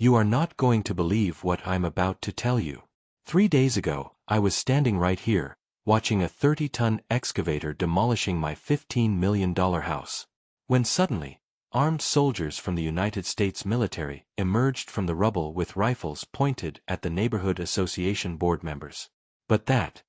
You are not going to believe what I'm about to tell you. 3 days ago, I was standing right here, watching a 30-ton excavator demolishing my $15 million house. When suddenly, armed soldiers from the United States military emerged from the rubble with rifles pointed at the neighborhood association board members. But that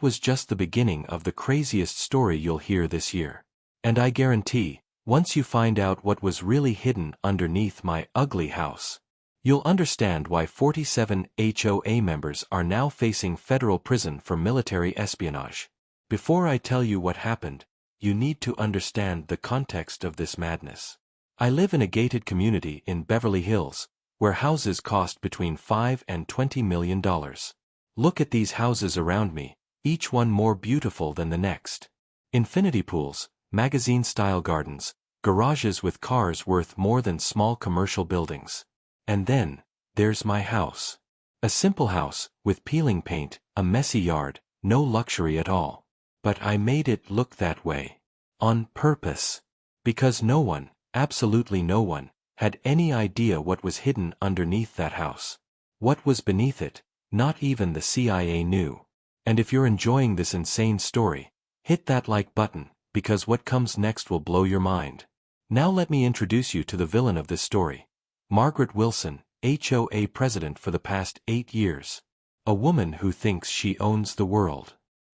was just the beginning of the craziest story you'll hear this year. And I guarantee, once you find out what was really hidden underneath my ugly house, you'll understand why 47 HOA members are now facing federal prison for military espionage. Before I tell you what happened, you need to understand the context of this madness. I live in a gated community in Beverly Hills, where houses cost between $5 and $20 million. Look at these houses around me, each one more beautiful than the next. Infinity pools, magazine-style gardens, garages with cars worth more than small commercial buildings. And then, there's my house. A simple house, with peeling paint, a messy yard, no luxury at all. But I made it look that way. On purpose. Because no one, absolutely no one, had any idea what was hidden underneath that house. What was beneath it, not even the CIA knew. And if you're enjoying this insane story, hit that like button, because what comes next will blow your mind. Now let me introduce you to the villain of this story. Margaret Wilson, HOA president for the past 8 years. A woman who thinks she owns the world.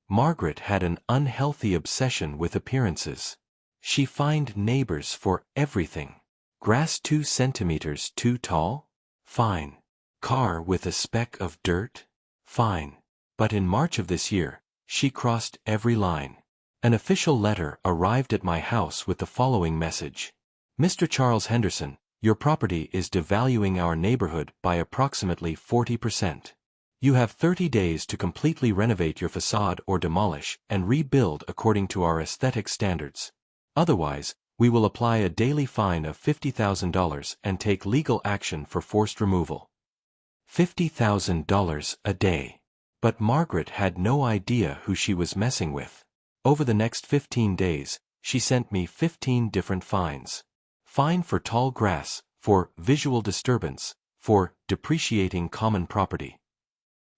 Margaret had an unhealthy obsession with appearances. She fined neighbors for everything. Grass 2 centimeters too tall? Fine. Car with a speck of dirt? Fine. But in March of this year, she crossed every line. An official letter arrived at my house with the following message. Mr. Charles Henderson, your property is devaluing our neighborhood by approximately 40%. You have 30 days to completely renovate your facade or demolish and rebuild according to our aesthetic standards. Otherwise, we will apply a daily fine of $50,000 and take legal action for forced removal. $50,000 a day. But Margaret had no idea who she was messing with. Over the next 15 days, she sent me 15 different fines. Fine for tall grass, for visual disturbance, for depreciating common property.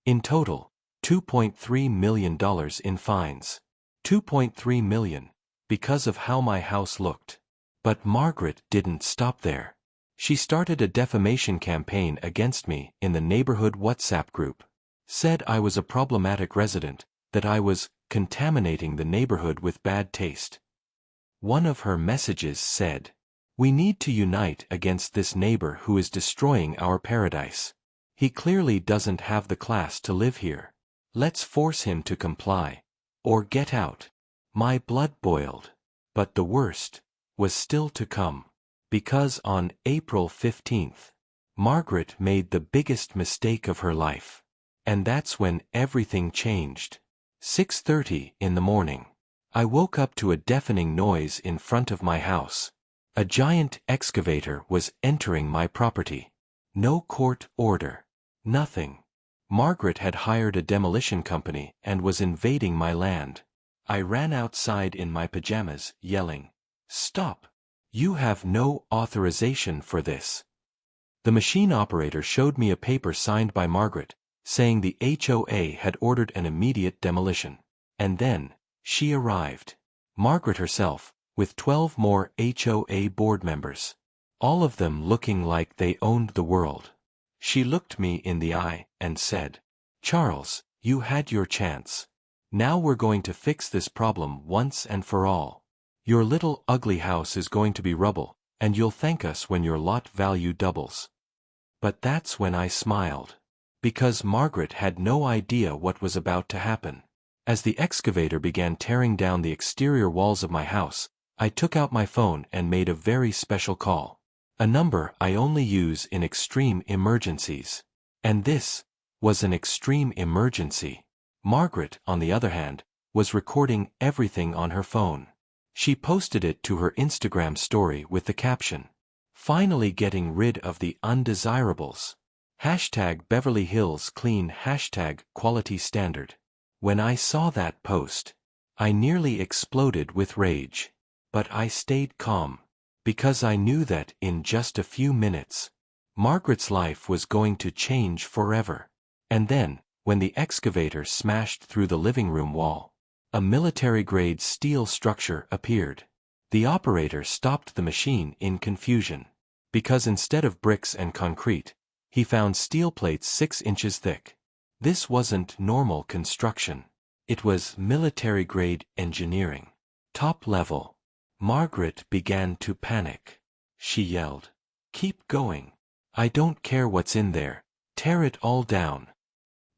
In total, $2.3 million in fines. $2.3 million, because of how my house looked. But Margaret didn't stop there. She started a defamation campaign against me in the neighborhood WhatsApp group. Said I was a problematic resident, that I was contaminating the neighborhood with bad taste. One of her messages said, "We need to unite against this neighbor who is destroying our paradise. He clearly doesn't have the class to live here. Let's force him to comply. Or get out." My blood boiled. But the worst was still to come. Because on April 15th, Margaret made the biggest mistake of her life. And that's when everything changed. 6:30 in the morning. I woke up to a deafening noise in front of my house. A giant excavator was entering my property. No court order. Nothing. Margaret had hired a demolition company and was invading my land. I ran outside in my pajamas, yelling, "Stop! You have no authorization for this." The machine operator showed me a paper signed by Margaret, saying the HOA had ordered an immediate demolition. And then, she arrived. Margaret herself, with 12 more HOA board members. All of them looking like they owned the world. She looked me in the eye and said, "Charles, you had your chance. Now we're going to fix this problem once and for all. Your little ugly house is going to be rubble, and you'll thank us when your lot value doubles." But that's when I smiled. Because Margaret had no idea what was about to happen. As the excavator began tearing down the exterior walls of my house, I took out my phone and made a very special call. A number I only use in extreme emergencies. And this was an extreme emergency. Margaret, on the other hand, was recording everything on her phone. She posted it to her Instagram story with the caption, "Finally getting rid of the undesirables. #Beverly Hills Clean #Quality Standard." When I saw that post, I nearly exploded with rage. But I stayed calm. Because I knew that in just a few minutes, Margaret's life was going to change forever. And then, when the excavator smashed through the living room wall, a military-grade steel structure appeared. The operator stopped the machine in confusion, because instead of bricks and concrete, he found steel plates 6 inches thick. This wasn't normal construction. It was military-grade engineering. Top level. Margaret began to panic. She yelled, "Keep going. I don't care what's in there. Tear it all down."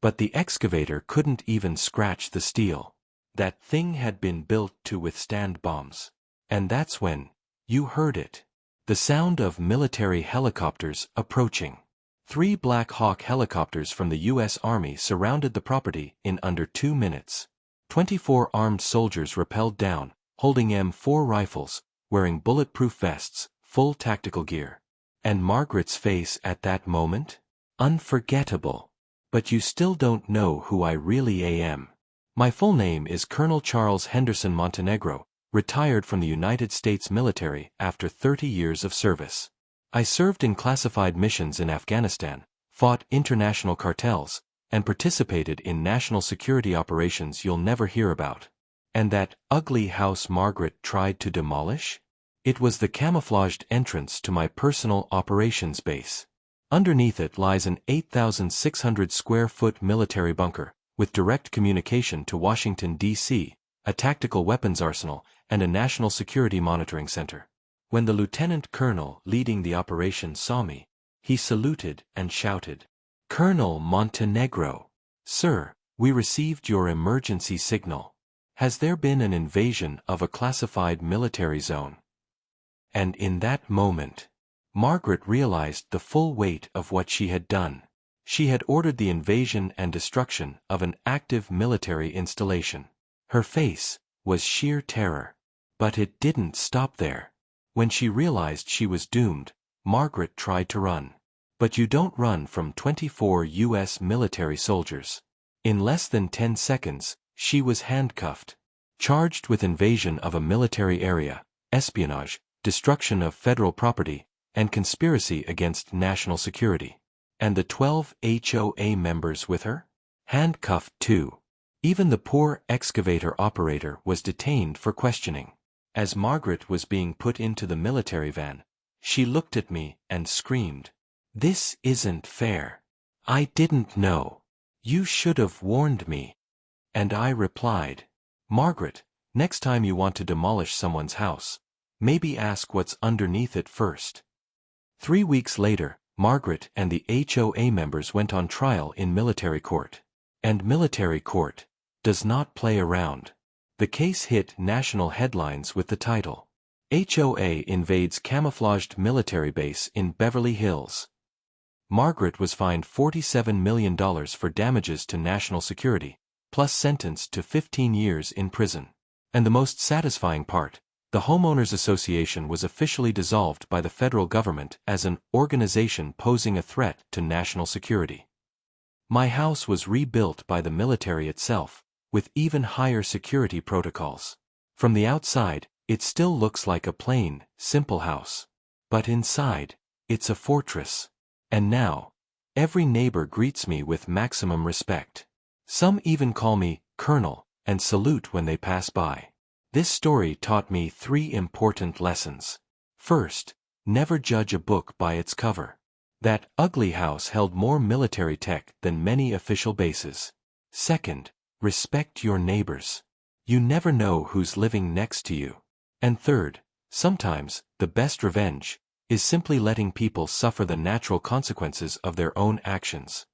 But the excavator couldn't even scratch the steel. That thing had been built to withstand bombs. And that's when you heard it. The sound of military helicopters approaching. 3 Black Hawk helicopters from the U.S. Army surrounded the property in under 2 minutes. 24 armed soldiers rappelled down, holding M4 rifles, wearing bulletproof vests, full tactical gear. And Margaret's face at that moment? Unforgettable. "But you still don't know who I really am. My full name is Colonel Charles Henderson Montenegro, retired from the United States military after 30 years of service. I served in classified missions in Afghanistan, fought international cartels, and participated in national security operations you'll never hear about." And that ugly house Margaret tried to demolish? It was the camouflaged entrance to my personal operations base. Underneath it lies an 8,600-square-foot military bunker, with direct communication to Washington, D.C., a tactical weapons arsenal, and a national security monitoring center. When the lieutenant colonel leading the operation saw me, he saluted and shouted, "Colonel Montenegro! Sir, we received your emergency signal. Has there been an invasion of a classified military zone?" And in that moment, Margaret realized the full weight of what she had done. She had ordered the invasion and destruction of an active military installation. Her face was sheer terror. But it didn't stop there. When she realized she was doomed, Margaret tried to run. But you don't run from 24 U.S. military soldiers. In less than 10 seconds, she was handcuffed, charged with invasion of a military area, espionage, destruction of federal property, and conspiracy against national security. And the 12 HOA members with her? Handcuffed too. Even the poor excavator operator was detained for questioning. As Margaret was being put into the military van, she looked at me and screamed, "This isn't fair. I didn't know. You should have warned me." And I replied, "Margaret, next time you want to demolish someone's house, maybe ask what's underneath it first." 3 weeks later, Margaret and the HOA members went on trial in military court. And military court does not play around. The case hit national headlines with the title, "HOA Invades Camouflaged Military Base in Beverly Hills." Margaret was fined $47 million for damages to national security, plus sentenced to 15 years in prison. And the most satisfying part, the Homeowners Association was officially dissolved by the federal government as an organization posing a threat to national security. My house was rebuilt by the military itself, with even higher security protocols. From the outside, it still looks like a plain, simple house. But inside, it's a fortress. And now, every neighbor greets me with maximum respect. Some even call me Colonel and salute when they pass by. This story taught me 3 important lessons. First, never judge a book by its cover. That ugly house held more military tech than many official bases. Second, respect your neighbors. You never know who's living next to you. And third, sometimes, the best revenge is simply letting people suffer the natural consequences of their own actions.